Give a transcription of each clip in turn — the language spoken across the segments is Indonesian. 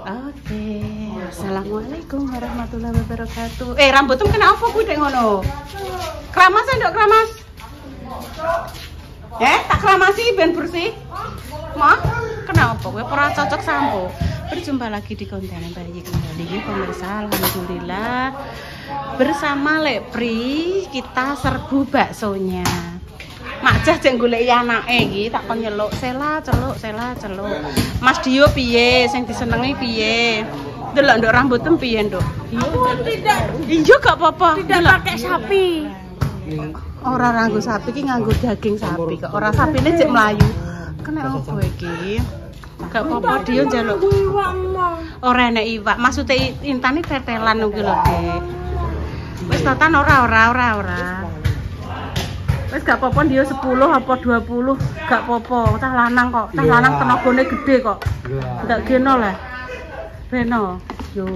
Oke. Assalamualaikum warahmatullahi wabarakatuh. Rambutmu kena apa kuwi dek ngono? Keramas ndok keramas. Tak keramasi ben bersih. Mah, kenapa kowe ora cocok sampo? Berjumpa lagi di konten bayi kembali pemirsa. Alhamdulillah bersama Lepri kita serbu baksonya. Mak Jah jek goleki anake iki tak kon nyeluk sela celuk. Mas Dio piye sing disenengi piye? Delok nduk rambutmu piye nduk? Tidak. Iya gak apa-apa. Tidak pakai sapi. Ora nganggo sapi iki nganggo daging sapi kok. Ora sapine jek mlayu. Kena opo iki? Gak apa-apa Dio njaluk. Ora enek iwak. Maksude Intan iki tetelan kuwi lho, Dek. Wis totan ora. Wis gak apa-apa dia 10 apa 20 gak apa-apa, cah lanang kok. Cah lanang tenagane gede kok. Ndak geno lah. Beno. Yo.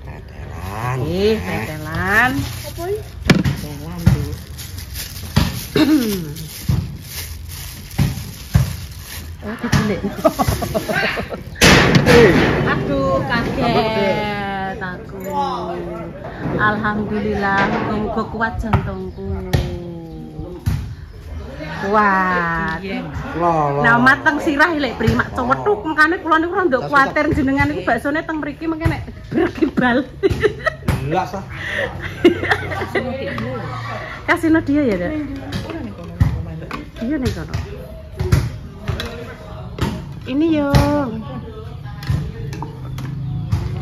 Tetelan. Tetelan. Apa iki? Tetelan, Bu. Oh, dijelik. Aduh, kaget aku. Alhamdulillah, muga kuat jantungku. Kuat. Nah, mateng sirah lek Pri mak cowethuk mengkane kula niku ora nduk kuwatir jenengan niku baksone teng mriki mengke nek berkibal. Jelas ah. Kasino dia ya, Dek. Iya nih kono. Ini yo.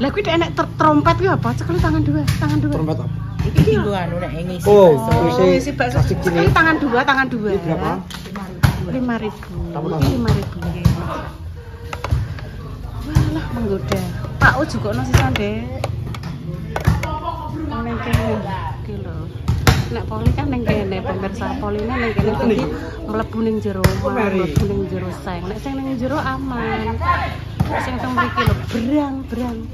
Lah kuwi enek trompet ki apa? Cekeli tangan dua. Trompet apa? Iki lho anu nek ngisi. Oh, isi bakso. Cekeli tangan dua. Ini berapa? 5.000. Ini 5.000 nggih. Walah menggoda. Pak O juga ono sisan, Dek. Ning kene iki lho. Nek poli kan ning kene pemirsa poline ning kene iki mlebu ning jero, mlebu ning jero seng. Nek sing ning jero aman. Sing teng mriki lho brang.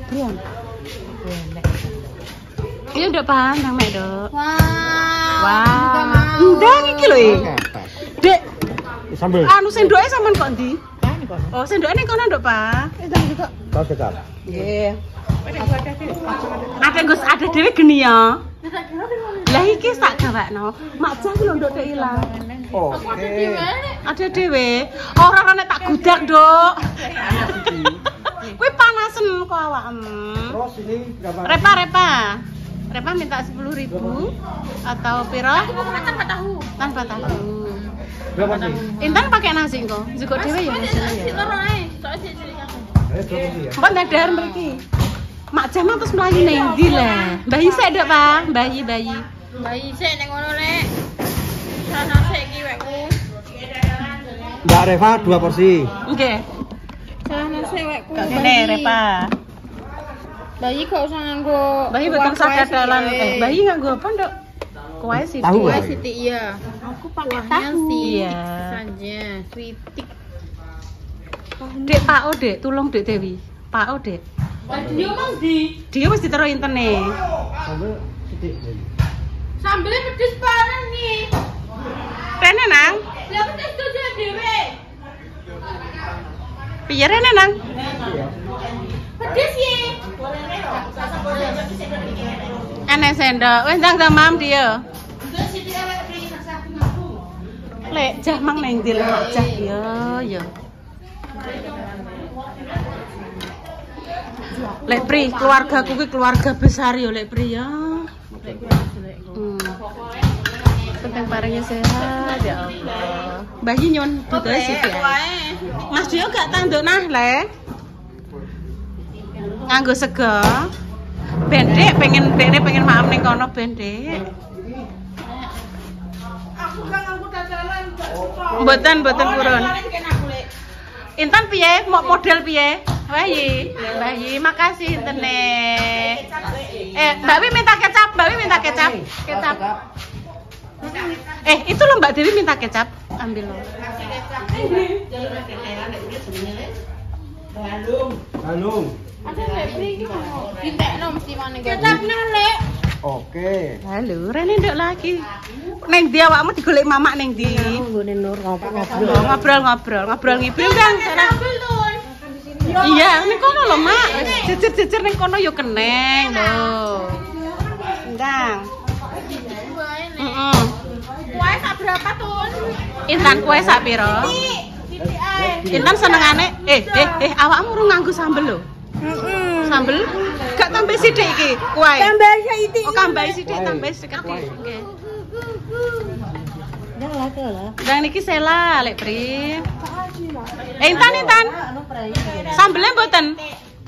Iya ndak paham nang mek, Dok. Wah. Ndang iki lho. Dek. Sambel. Anu sendoke sampean kok ndi? Oh, sendoke ning kono, Nduk, Pak. Ndang iki kok. Kau dekat. Nggih. Ada dhewe geni ya. Lah iki tak gawakno. Mak Jah lho nduk dek ilang. Oke. Ada dhewe. Ora nek tak gudak, Nduk. Kuwi panasen kok awakmu. Terus ini berapa? Repa minta 10.000 atau piro? Tanpa tahu. Berapa sih? Intan pakai nasi kok. Juga dhewe ya nasi ya. Mbak dadar mriki. Mak Jah terus mlayu ning ndi lah? Bayi sik nduk, Pak. Bayi. Bayi sik ning ngono lek. Sana sik iki wekku. Mbak Reva 2 porsi. Nggih. Sana sik wekku. Gak kene Repa. Bayi gak usah nganggo. Bayi betul sadadalan. Bayi nganggo apa, Nduk? Kuah siti. Tahu, Kuah Mbak? siti iya. Aku pakai tahu. Iya. Saja, kritik. Dek Pak O, Dek, tulung Dek Dewi. Pak O, Dek. Dia mang di. Dia wis ditaruh intene. Sambel titik. Sambelnya pedes banget nih. Rene nang. Lah pedes tuh dhewe. Piye rene nang? Pedes ya. Enek sendok. Wis ndang Mam dia. Lek Jah mang ning ndi Mak Jah ya. Lek Pri, keluargaku kuwi keluarga besar ya Lek Pri ya. Penting paringnya sehat ya Allah. Bayi nyun budaya sithik. Mas Dio gak tanduk nah Le. Nganggo sego. Bendek pengen maaf ning kono bendek. Aku gak nganggo dagelan. Mboten purun. Intan piye? Mau model piye? Bayi, makasih intene. Mbak Wi minta kecap. Kecap. Itu loh Mbak Dewi minta kecap. Ambil loh. Hanum. Ada Lepri iki mau. Ditekno mesti maneh. Kecapnya Lek. Oke. Halo, Rene nduk lagi. Neng ndi awakmu digolek mamak neng ndi? Nggone Nur Ngobrol ngibul kan. Iya, ning kono lho, Mak. jejer-jejer ning kono yo keneng lho. Ndang. Heeh. Kue sak berapa, Tun? Intan kue sak piro? Titik ae. Intan senengane awakmu urung nganggo sambel lho. Sambel gak tambah sithik iki kue. Tambah sithik. Oh, tambah sithik, tambah sithik. Nggih. Dan niki Sela lek Pri. Intan. Sambelnya mboten.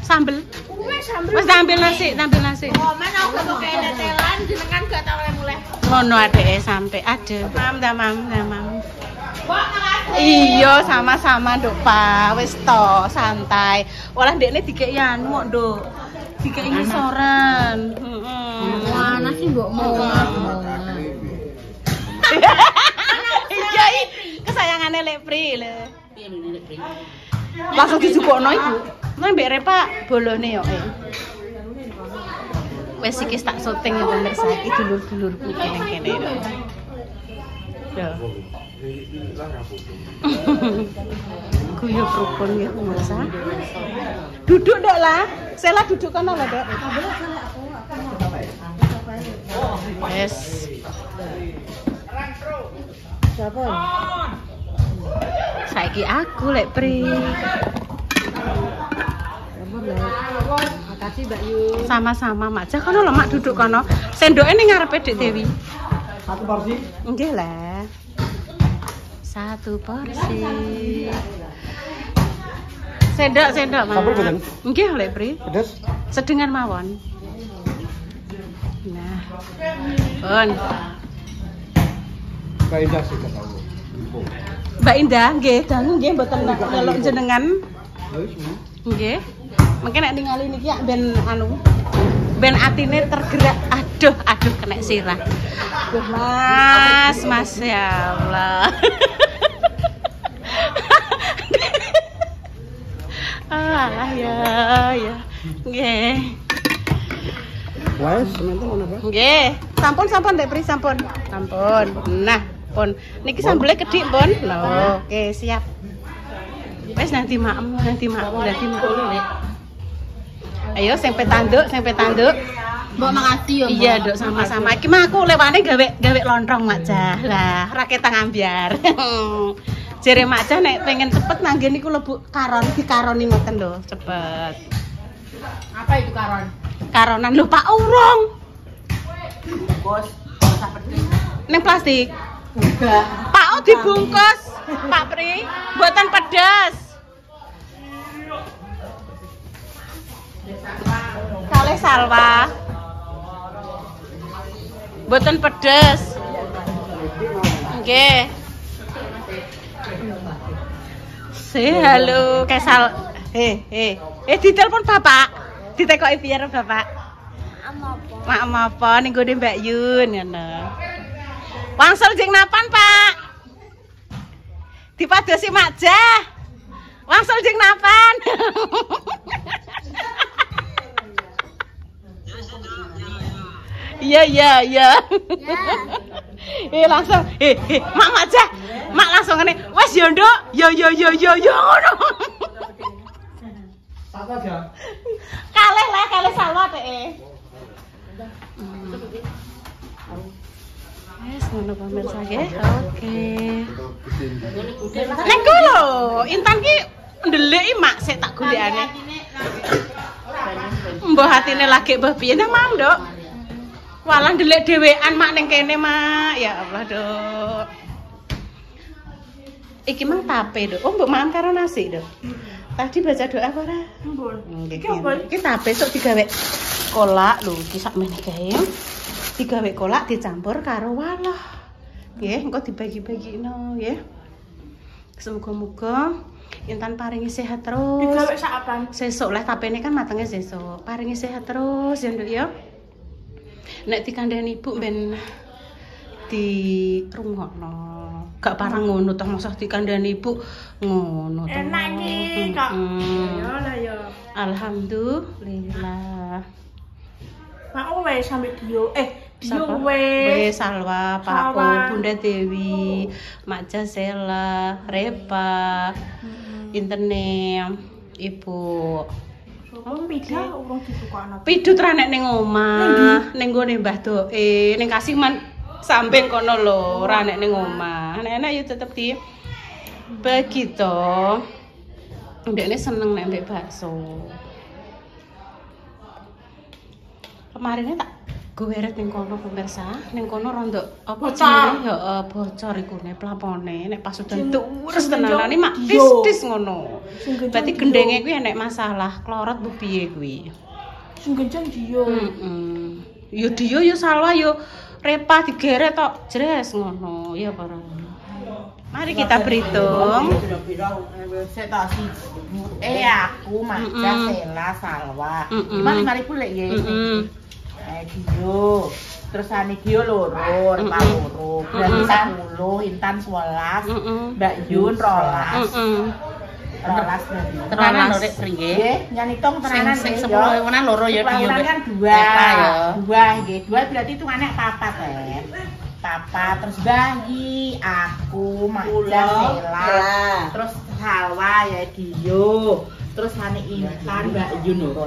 Sambel. Wis tampil nasi. Oh, mana aku gak kayak tetelan jenengan gak tau mulai. Ngono adeke sampe. Aduh, mam. Mbok makasih. Iya, sama-sama, Nduk, Pak. Wis to, santai. Walah ndekne dikeki anu kok, Nduk. Dikeki ngisoran. Heeh. Mana sih mbok mau? Iya, kesayangane Lek Pri lho. Langsung dijupukno Ibu. Nang mbek Repa bolone yo. Wes iki tak syuting ya pemirsa iki dulur-dulurku kene-kene lho. Yo. Guyu rukun ya pemirsa. Duduk Dok lah. Sela duduk kono lho, Dok. Yes. Siapa? Saiki aku Lek Pri. Makasih Mbak Yu. Sama-sama Mak. Jah kono lho Mak duduk kono. Sendoke ning ngarepe Dik Dewi. 1 porsi. Nggih lah. 1 porsi. Sendok Mak. Sampun boten? Nggih Lek Pri. Pedes. Sedengan mawon. Nah. Pun. Mbak Indah sih gak tahu. Mbak Indah nggih, dangu nggih mboten nyeluk jenengan. Nggih. Mengke nek ningali niki ya ben anu ben atine tergerak. Aduh kena sirah. Duh Mas ya Allah. Alah ya. Nggih. Wes, semanten ngono apa? Nggih. Sampun Dek Pri sampun. Nah, pun niki sambelnya kedik pun. Lho, oke siap. Wes nanti maem. Ayo sampai tanduk. Mbok makasih yo. Iya, Dok, sama-sama. Iki mah aku lewane gawe lontong Mak Jah. Lah, raketang ambyar. Jere Mak Jah nek pengen cepet nanggen niku lebu dikaroni ngoten lho, cepet. Apa itu karon? Karonan lho Pak urung. Bos, sampai Ning plastik. enggak. Pak dibungkus. Pak Pri, mboten pedes. Kalih salwa. Mboten pedes. Nggih. Halo, kesal. Ditelepon Bapak. Ditekoki biar Bapak. Maaf apa ning gone Mbak Yun ngono. Wangsul jeng napan, Pak? Dipadosi Mak Jah. Wangsul jeng napan? Iya. Langsung Mak Jah. Mak langsung ngene. Wes yo, Nduk. Yo ngono. Satu aja. Kalih salwa teh. Wes ngono pemirsa nggih. Oke. Nek lho, Intan ki ndelik Mak sik tak golekane. Mbah hatine lagi mbah piye nang Mam, Nduk? Walah ndelik dhewean Mak ning kene, Mak. Ya Allah, Nduk. Iki mang tape, Nduk. Oh, mbok mangan karo nasi, Nduk. Tadi baca doa apa ora? Nggih. Iki tape sok digawe kolak lho, iki sakmene kae. Digawe kolak dicampur karo waloh. Nggih, engko dibagi-bagino, nggih. Semoga-moga Intan paringi sehat terus. Digawe sak apaan? Sesuk lah tapene kan matenge sesuk. Paringi sehat terus ya, Nduk ya. Nek dikandani Ibu ben dirungokno. Gak parang ngono toh mosok dikandani Ibu ngono toh. Enak iki, Kak. Ya lah ya. Alhamdulillah. Mau wes sampe Dio. Siapa? Wes. Salwa, Pak O, Bunda Dewi, Mak Jah Sela, Repa, Intene, Ibu Mau pida urung ditukokno. Pidut ra nek ning omah, ning gone Mbah Doe, ning Kasiman samping kono lho, ra nek ning omah. Nek yo tetep di begitu. Ndekne seneng nek mbek bakso. Kemarinnya tak goweret ning kono pemirsa, ning kono rondok apa jenenge ya bocor ikune plafone nek pas udan terus tenanane mak tis ngono. Berarti gendenge kuwi enek masalah, klorot bu piye kuwi. Sing genceng dia. Yo dia yo salwa yo repa digeret tok jres ngono ya para. Mari kita berhitung. Saya tak sih. Aku Maja Sela Salwa. Gimana 5.000 lek ya? Dio. Terus ane Dio loro, Repa loro. Intan 10, Intan 11, Mbak Yun 12. 12 Tenanan lho rek pri nggih. Nggih, nyanyi tong tenanan Sing 10 wenan loro ya Dio. Kan 2. 2 nggih. 2 berarti hitungane 4 ya. Papa, terus bayi, aku, Maja Sela, terus Salwa ya Dio, terus Hani Intan, Mbak Yun 12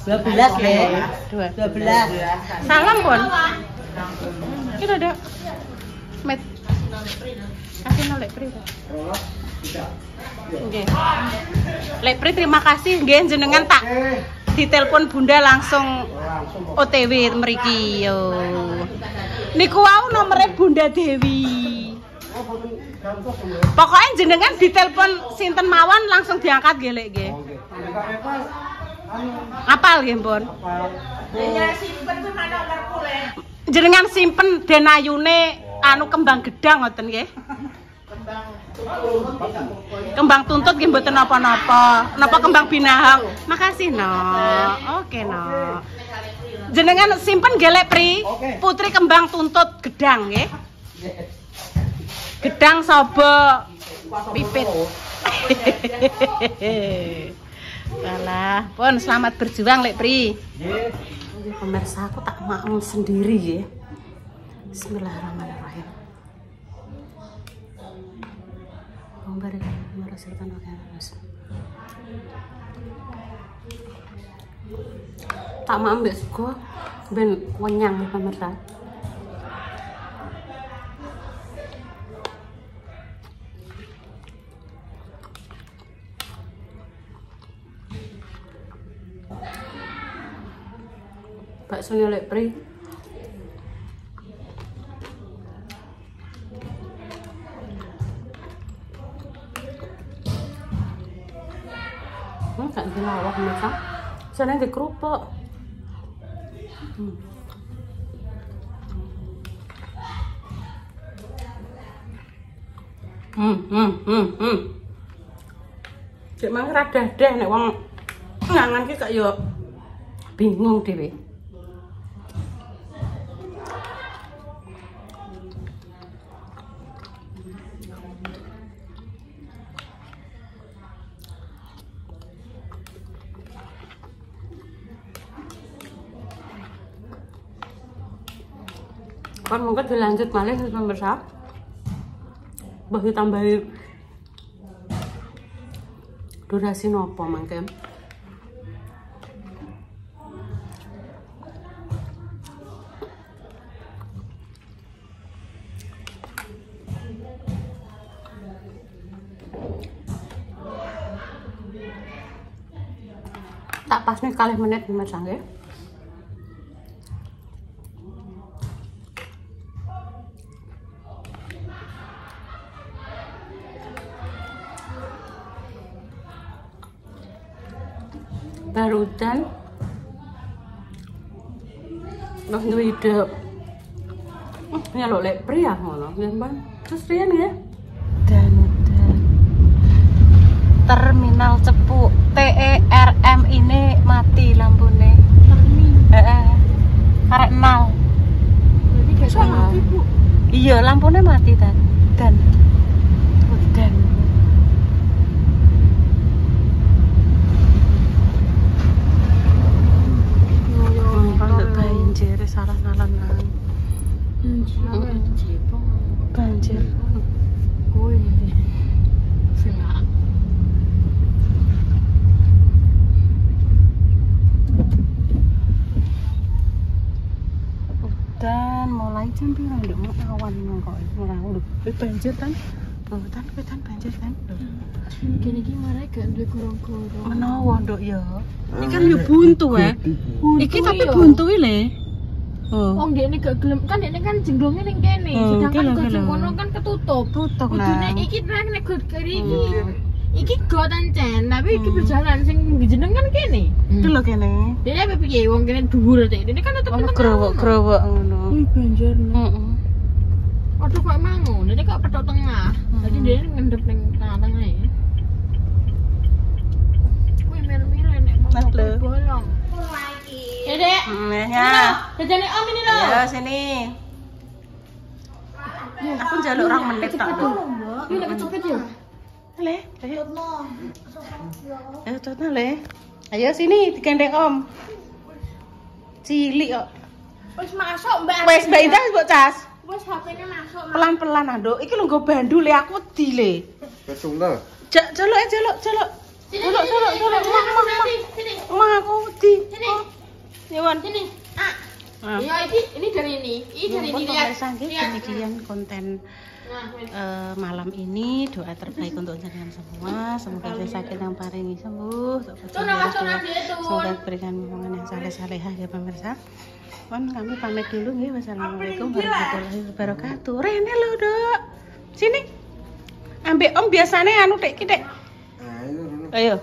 ya, 12. Salam pun. Kita ada met. Kasih nolek pri. Nggih. Lek pri terima kasih nggih jenengan tak ditelepon Bunda langsung OTW mriki yo. Niku wau nomere Bunda Dewi. Pokoknya jenengan ditelepon sinten mawon langsung diangkat nggih lek nggih. Apal nggih, Pun. Jenengan simpen denayune anu kembang gedang ngoten nggih. Kembang tuntut nggih mboten napa-napa. Napa kembang binahong. Makasih, No. Oke, No. Jenengan simpen gelek pri putri kembang tuntut gedang nggih. Gedang sobo pipit. Alah, pun selamat berjuang lek pri. Nggih. Pemirsa aku tak makan sendiri nggih. Bismillahirrahmanirrahim. Ombar merasakan Mas. Tak mau ambek sego ben wenyang pemirsa. Bakso lek pri. Gak dilawak pemirsa. Sana di kerupuk. Cek mang rada deh nek wong ngangan ki kok yo bingung dhewe. Kan mungkin dilanjut malih pemirsa. Mbah ditambahi durasi nopo mangke. Tak pas nih 40 menit pemirsa nggih. Barudan noh duwe ide nyaluk lek pri ya ngono nggih Mbak. Terus riyen nggih dan terminal Cepu TERM ini mati lampune. Heeh. Arek nol. Jadi kayak mati, Bu. Iya, lampunya mati dan banjir salah nalan banjir. Oh iya. jam piro nduk mau awan kok ora lho. Banjir kan. Oh, tan banjir kan. Gini iki marai gak duwe gorong-gorong. Menawa nduk ya. Iki kan yo buntu Iki tapi buntu le. Oh. Wong dekne gak gelem kan dekne kan jenglonge ning kene, sedangkan gak kono kan ketutup. Tutup nah. Iki trek nek gari iki. Iki gotan cen, tapi iki berjalan sing jeneng kan kene. Iki lho kene. Dene apa piye wong kene dhuwur dek. Dene kan tetep ono growok-growok ngono. Banjir. Heeh. Aduh kok mangu, dene kok petok tengah. Dadi dene ngendep ning tengah-tengah ya. Kuwi mir-mir nek mau bolong. Dedek. Ya. Jajane Om ini lho. Ya sini. Aku njaluk 2 menit tok. Iki nek kecopet ya. Le, ayo. Ayo cotno le. Ayo sini digandeng Om. Cilik kok. Wis masuk, Mbak. Wis Mbak Indah mbok cas. Wis HP-ne masuk. Pelan-pelan Nduk. Iki lho nggo bandu le aku wedi le. Betunggal. Celuk. Celuk. Mah aku wedi. Sini. Nyuwun. Sini. Nah. Ya ini dari ini. Ini dari ini lihat. Demikian konten malam ini, doa terbaik untuk kalian semua. Semoga saya sakit yang paringi sembuh. Semoga berikan momongan yang saleh-salehah ya pemirsa. Kami pamit dulu nih. Wassalamualaikum warahmatullahi wabarakatuh. Rene lo Dok. Sini. Ambek Om biasane anu tek ki Dek. Ayo.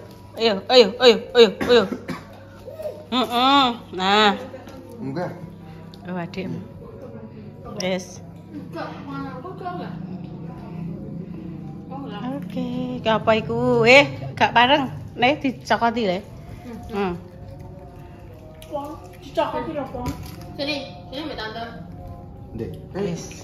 Nah. Enggak. Oh, Adik. Yes. Oke, apa iku? Gak bareng. Nek dicokoti le. Dicokoti lho, Bang. Sini, Mbak Tante. Ndek. Yes.